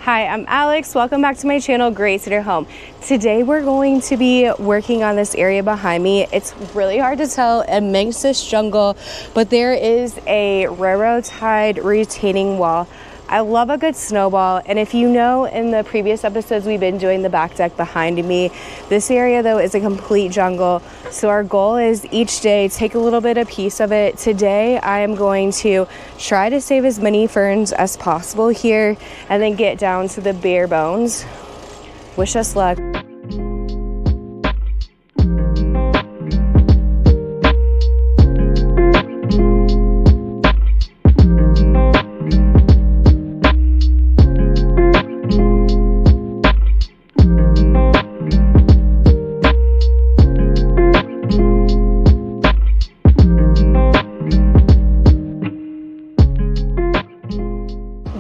Hi, I'm Alex. Welcome back to my channel, Great Cedar Home. Today we're going to be working on this area behind me. It's really hard to tell amongst this jungle, but there is a railroad tied retaining wall. I love a good snowball, and if you know, in the previous episodes we've been doing the back deck behind me. This area though is a complete jungle, so our goal is each day take a little bit of piece of it. Today I am going to try to save as many ferns as possible here and then get down to the bare bones. Wish us luck.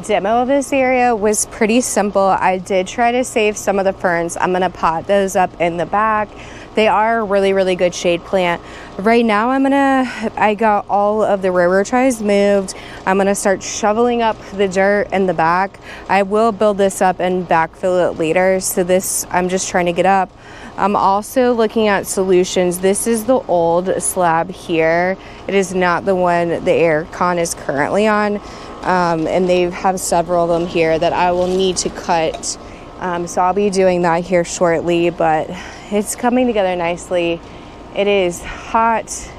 Demo of this area was pretty simple. I did try to save some of the ferns. I'm gonna pot those up in the back. They are a really good shade plant. Right now I got all of the railroad ties moved. I'm gonna start shoveling up the dirt in the back. I will build this up and backfill it later. So this, I'm just trying to get up. I'm also looking at solutions. This is the old slab here. It is not the one the air con is currently on. And they have several of them here that I will need to cut. So I'll be doing that here shortly, but it's coming together nicely. It is hot.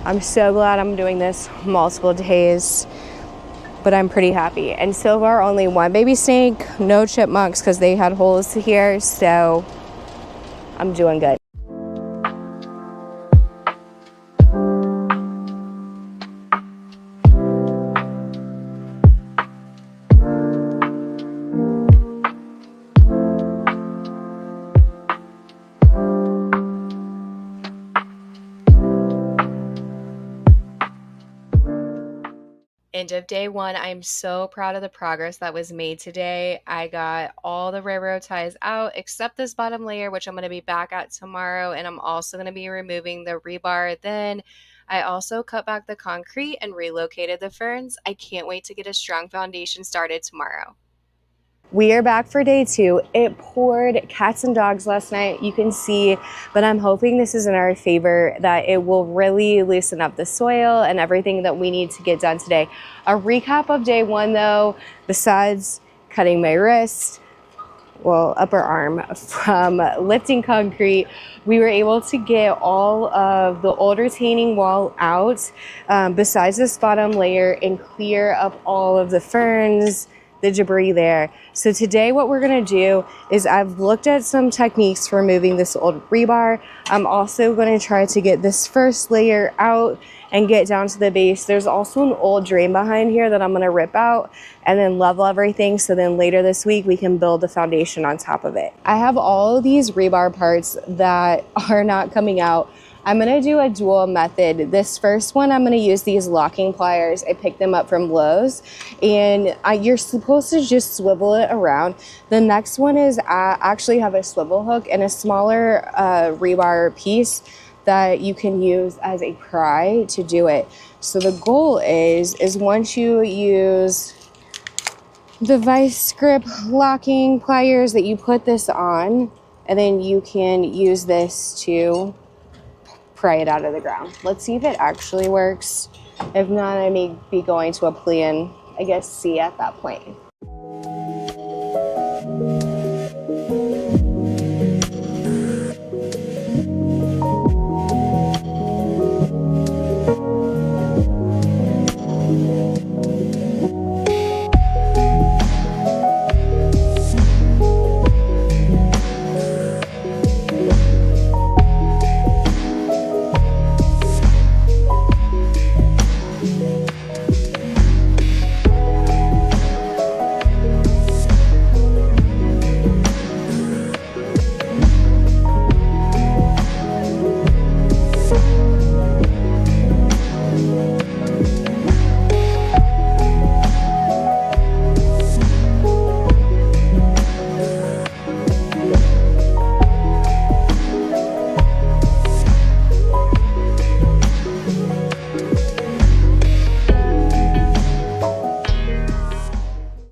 I'm so glad I'm doing this multiple days, but I'm pretty happy. And so far only one baby snake, no chipmunks because they had holes here, so I'm doing good. End of day one. I'm so proud of the progress that was made today. I got all the railroad ties out except this bottom layer, which I'm going to be back at tomorrow, and I'm also going to be removing the rebar. Then I also cut back the concrete and relocated the ferns. I can't wait to get a strong foundation started tomorrow. We are back for day two. It poured cats and dogs last night, you can see, but I'm hoping this is in our favor, that it will really loosen up the soil and everything that we need to get done today. A recap of day one though, besides cutting my wrist, well, upper arm, from lifting concrete, we were able to get all of the old retaining wall out, besides this bottom layer, and clear up all of the ferns, the debris there. So today what we're gonna do is, I've looked at some techniques for removing this old rebar. I'm also gonna try to get this first layer out and get down to the base. There's also an old drain behind here that I'm gonna rip out and then level everything, so then later this week we can build the foundation on top of it. I have all of these rebar parts that are not coming out. I'm gonna do a dual method. This first one, I'm gonna use these locking pliers. I picked them up from Lowe's, and you're supposed to just swivel it around. The next one is I actually have a swivel hook and a smaller rebar piece that you can use as a pry to do it. So the goal is once you use the vice grip locking pliers, that you put this on, and then you can use this to pry it out of the ground. Let's see if it actually works. If not, I may be going to a plan, I guess, C at that point.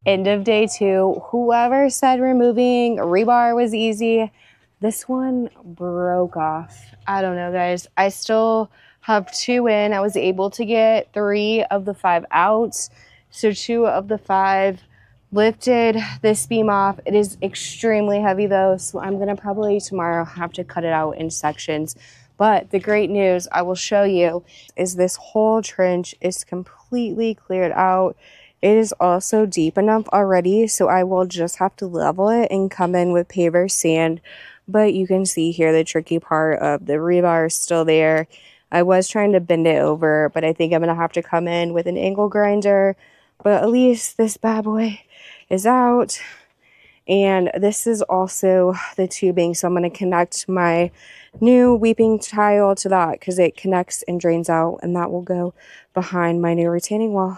End of day 2. Whoever said removing rebar was easy, this one broke off. I don't know, guys. I still have 2 in. I was able to get 3 of the 5 out. So 2 of the 5 lifted this beam off. It is extremely heavy though, so I'm gonna probably tomorrow have to cut it out in sections. But the great news I will show you is this whole trench is completely cleared out. It is also deep enough already, so I will just have to level it and come in with paver sand. But you can see here the tricky part of the rebar is still there. I was trying to bend it over, but I think I'm going to have to come in with an angle grinder. But at least this bad boy is out. And this is also the tubing, so I'm going to connect my new weeping tile to that because it connects and drains out, and that will go behind my new retaining wall.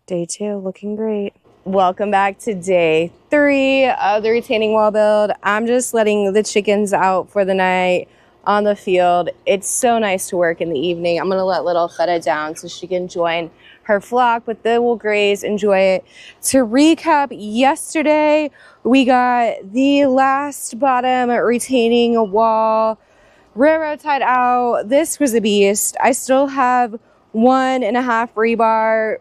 Day 2, looking great. Welcome back to day 3 of the retaining wall build. I'm just letting the chickens out for the night on the field. It's so nice to work in the evening. I'm gonna let little Feta down so she can join her flock, but they will graze, enjoy it. To recap, yesterday we got the last bottom retaining wall railroad tied out. This was a beast. I still have 1.5 rebar.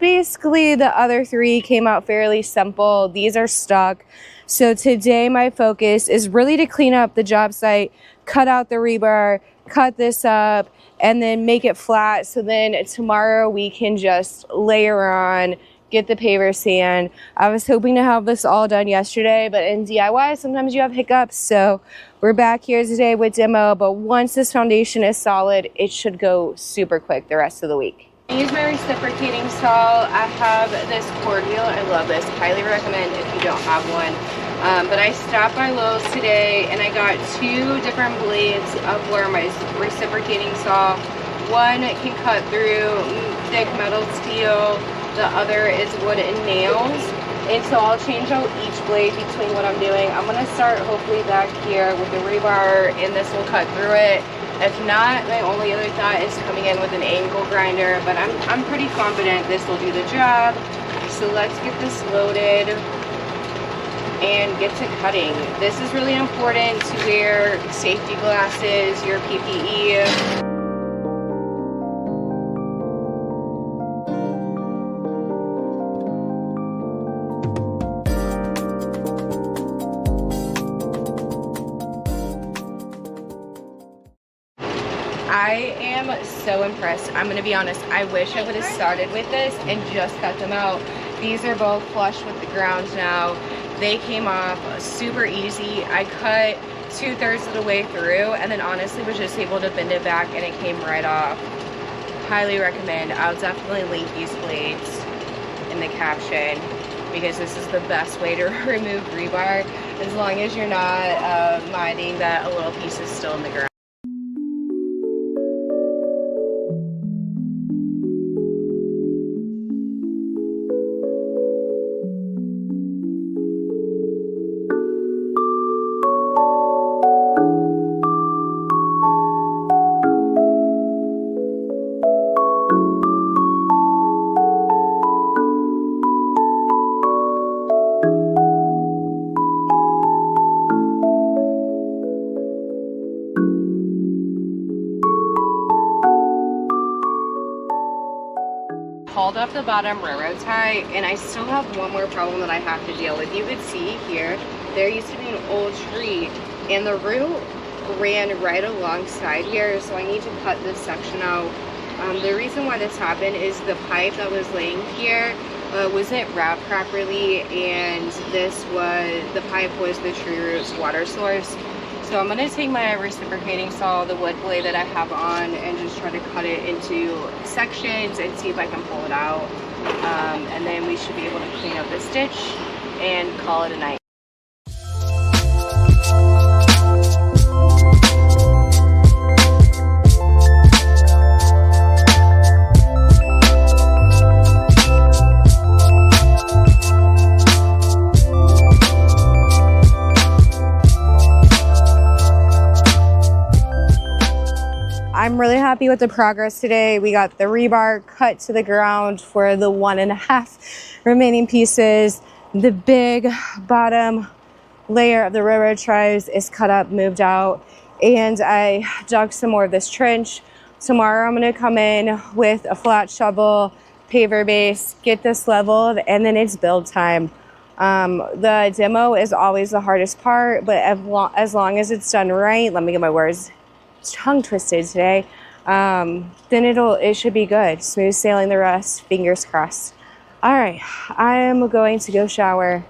Basically, the other 3 came out fairly simple. These are stuck. So today my focus is really to clean up the job site, cut out the rebar, cut this up, and then make it flat. So then tomorrow we can just layer on, get the paver sand. I was hoping to have this all done yesterday, but in DIY, sometimes you have hiccups. So we're back here today with demo, but once this foundation is solid, it should go super quick the rest of the week. I use my reciprocating saw. I have this cord wheel. I love this. Highly recommend if you don't have one. But I stopped by Lowe's today and I got 2 different blades of where my reciprocating saw. One can cut through thick metal steel. The other is wood and nails. And so I'll change out each blade between what I'm doing. I'm going to start hopefully back here with the rebar, and this will cut through it. If not, my only other thought is coming in with an angle grinder, but I'm pretty confident this will do the job. So let's get this loaded and get to cutting. This is really important to wear safety glasses, your PPE. I am so impressed. I'm gonna be honest, I wish I would have started with this and just cut them out. These are both flush with the ground now. They came off super easy. I cut 2/3 of the way through and then honestly was just able to bend it back and it came right off. Highly recommend. I'll definitely link these blades in the caption because this is the best way to remove rebar as long as you're not minding that a little piece is still in the ground. Hauled off the bottom railroad tie, and I still have one more problem that I have to deal with. You could see here, there used to be an old tree, and the root ran right alongside here, so I need to cut this section out. The reason why this happened is the pipe that was laying here wasn't wrapped properly, and the pipe was the tree root's water source. So I'm going to take my reciprocating saw, the wood blade that I have on, and just try to cut it into sections and see if I can pull it out. And then we should be able to clean up the stitch and call it a night. I'm I'm really happy with the progress today. We got the rebar cut to the ground for the 1.5 remaining pieces. The big bottom layer of the railroad ties is cut up, moved out, and I dug some more of this trench. Tomorrow I'm going to come in with a flat shovel, paver base, get this leveled, and then it's build time. The demo is always the hardest part, but as long as it's done right, let me get my words tongue twisted today, then it should be good. Smooth sailing the rest, fingers crossed. All right, I am going to go shower.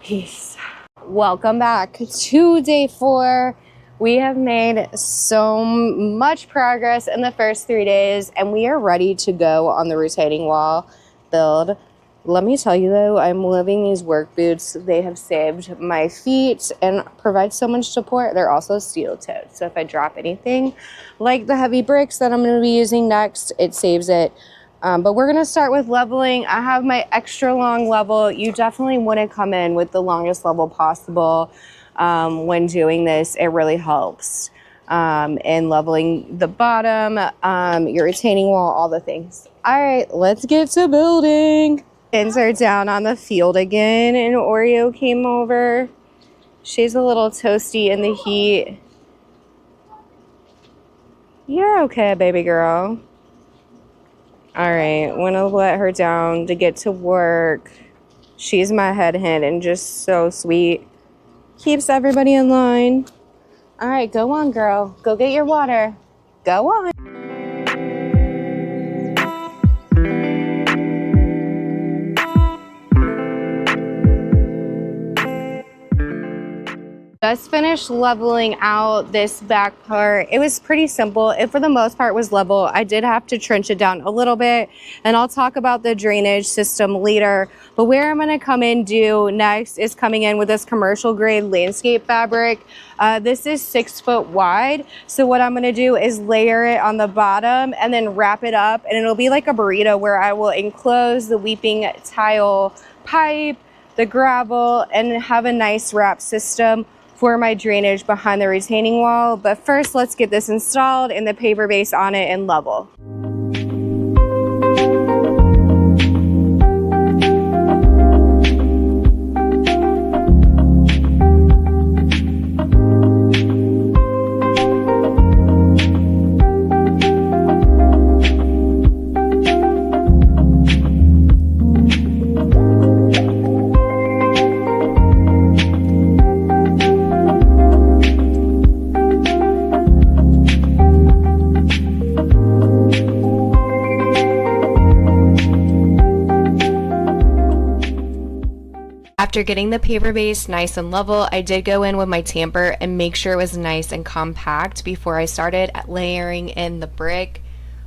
Peace. Welcome back to day 4. We have made so much progress in the first 3 days, and we are ready to go on the retaining wall build. Let me tell you though, I'm loving these work boots. They have saved my feet and provide so much support. They're also steel-toed, so if I drop anything like the heavy bricks that I'm going to be using next, it saves it. But we're going to start with leveling. I have my extra long level. You definitely want to come in with the longest level possible when doing this. It really helps in leveling the bottom, your retaining wall, all the things. All right, let's get to building. Hens are down on the field again, and Oreo came over. She's a little toasty in the heat. You're okay, baby girl. All right, I'm gonna let her down to get to work. She's my head hen and just so sweet. Keeps everybody in line. All right, go on, girl. Go get your water. Go on. Just finished leveling out this back part. It was pretty simple. It for the most part was level. I did have to trench it down a little bit, and I'll talk about the drainage system later. But where I'm going to come in do next is coming in with this commercial grade landscape fabric. This is 6 foot wide. So what I'm going to do is layer it on the bottom and then wrap it up, and it'll be like a burrito where I will enclose the weeping tile pipe, the gravel, and have a nice wrap system for my drainage behind the retaining wall. But first, let's get this installed and the paver base on it and level. After getting the paver base nice and level, I did go in with my tamper and make sure it was nice and compact before I started layering in the brick.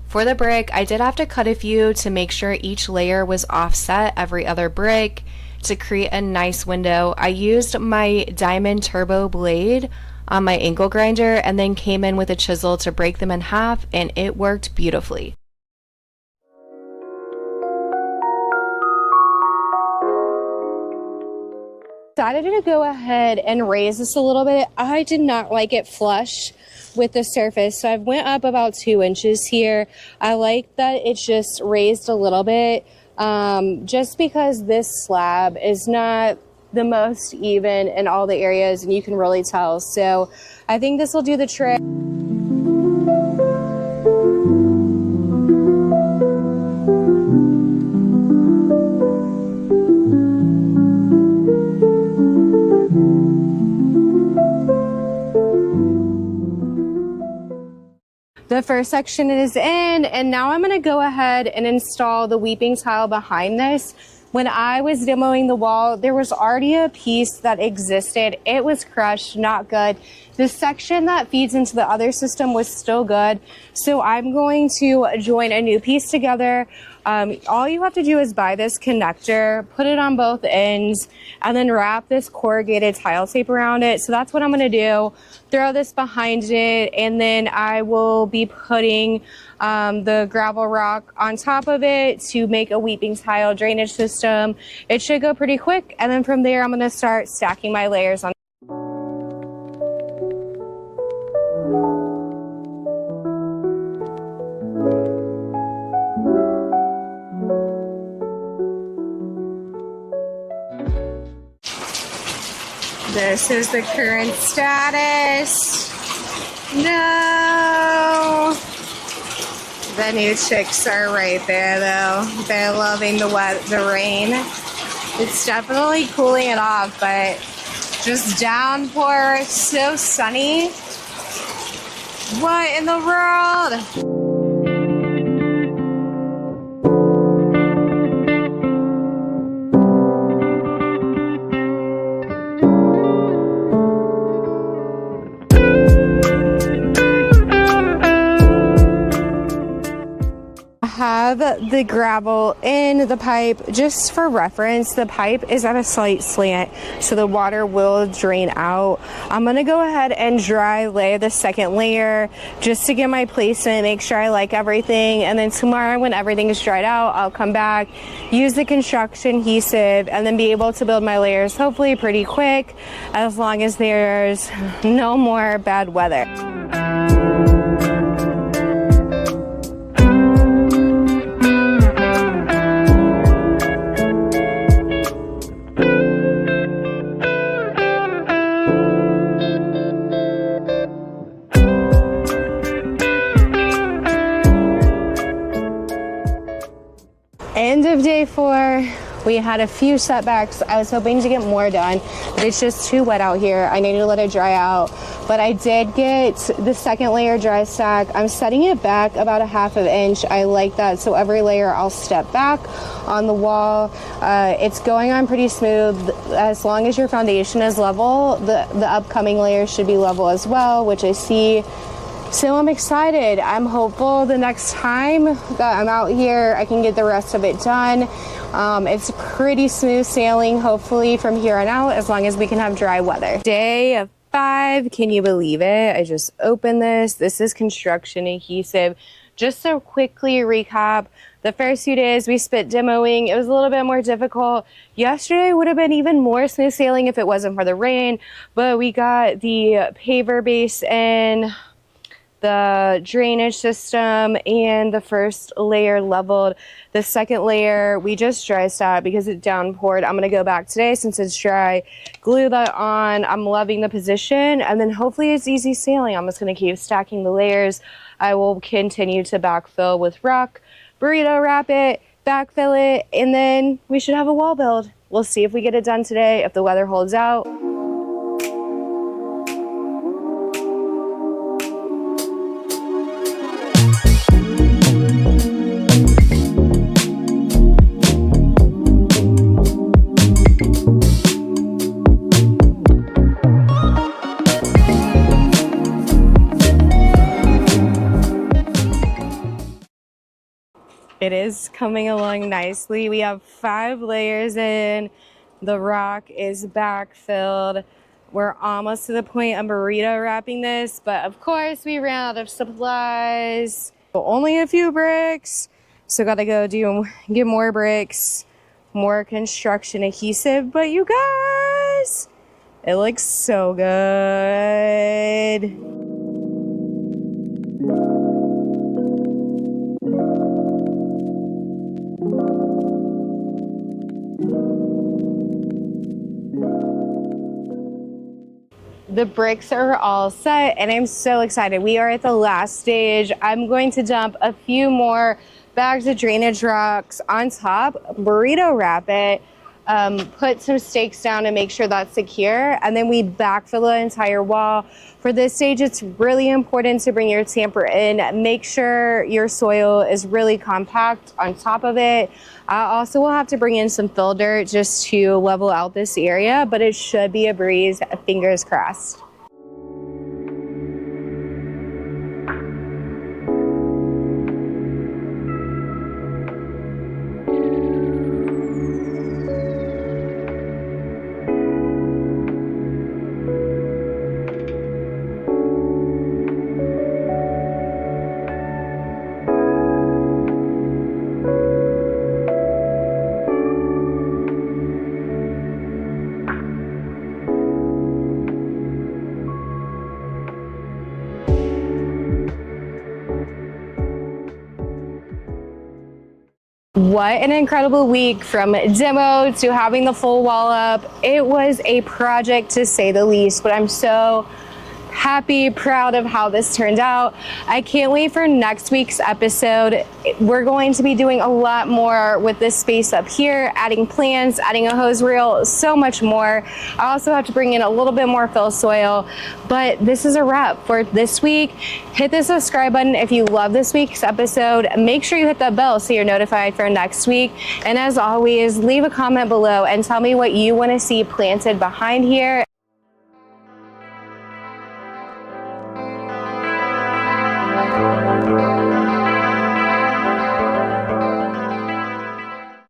For the brick, I did have to cut a few to make sure each layer was offset every other brick to create a nice window. I used my diamond turbo blade on my angle grinder and then came in with a chisel to break them in half, and it worked beautifully. Decided to go ahead and raise this a little bit. I did not like it flush with the surface, so I went up about 2 inches here. I like that it's just raised a little bit, just because this slab is not the most even in all the areas, and you can really tell. So I think this will do the trick. The first section is in, and now I'm going to go ahead and install the weeping tile behind this. When I was demoing the wall, there was already a piece that existed. It was crushed, not good. The section that feeds into the other system was still good. So I'm going to join a new piece together. All you have to do is buy this connector, put it on both ends, and then wrap this corrugated tile tape around it. So that's what I'm going to do. Throw this behind it, and then I will be putting the gravel rock on top of it to make a weeping tile drainage system. It should go pretty quick, and then from there I'm going to start stacking my layers on. This is the current status. No. The new chicks are right there though. They're loving the rain. It's definitely cooling it off, but just downpour. It's so sunny. What in the world? Have the gravel in the pipe. Just for reference, the pipe is at a slight slant, so the water will drain out. I'm gonna go ahead and dry lay the second layer just to get my placement, make sure I like everything, and then tomorrow when everything is dried out, I'll come back, use the construction adhesive, and then be able to build my layers hopefully pretty quick, as long as there's no more bad weather. End of day 4, we had a few setbacks. I was hoping to get more done, but it's just too wet out here. I need to let it dry out, but I did get the second layer dry stack. I'm setting it back about a ½ inch. I like that, so every layer I'll step back on the wall. It's going on pretty smooth. As long as your foundation is level, the upcoming layers should be level as well, which I see. So I'm excited. I'm hopeful the next time that I'm out here, I can get the rest of it done. It's pretty smooth sailing, hopefully from here on out, as long as we can have dry weather. Day 5, can you believe it? I just opened this. This is construction adhesive. Just to quickly recap, the first few days we spent demoing. It was a little bit more difficult. Yesterday would have been even more smooth sailing if it wasn't for the rain, but we got the paver base in, the drainage system, and the first layer leveled. The second layer we just dry stacked because it downpoured. I'm gonna go back today since it's dry, glue that on. I'm loving the position, and then hopefully it's easy sailing. I'm just gonna keep stacking the layers. I will continue to backfill with rock, burrito wrap it, backfill it, and then we should have a wall build. We'll see if we get it done today, if the weather holds out. It is coming along nicely. We have 5 layers in. The rock is backfilled. We're almost to the point of burrito wrapping this, but of course we ran out of supplies. Only a few bricks, so gotta go get more bricks, more construction adhesive. But you guys, it looks so good. The bricks are all set and I'm so excited. We are at the last stage. I'm going to dump a few more bags of drainage rocks on top, burrito wrap it, put some stakes down to make sure that's secure, and then we backfill the entire wall. For this stage, it's really important to bring your tamper in. Make sure your soil is really compact on top of it. I also will have to bring in some fill dirt just to level out this area, but it should be a breeze, fingers crossed. what an incredible week, from demo to having the full wall up. It was a project to say the least, but I'm so happy, proud of how this turned out. I can't wait for next week's episode. We're going to be doing a lot more with this space up here, adding plants, adding a hose reel, so much more. I also have to bring in a little bit more fill soil, but this is a wrap for this week. Hit the subscribe button if you love this week's episode. Make sure you hit that bell so you're notified for next week. And as always, leave a comment below and tell me what you want to see planted behind here.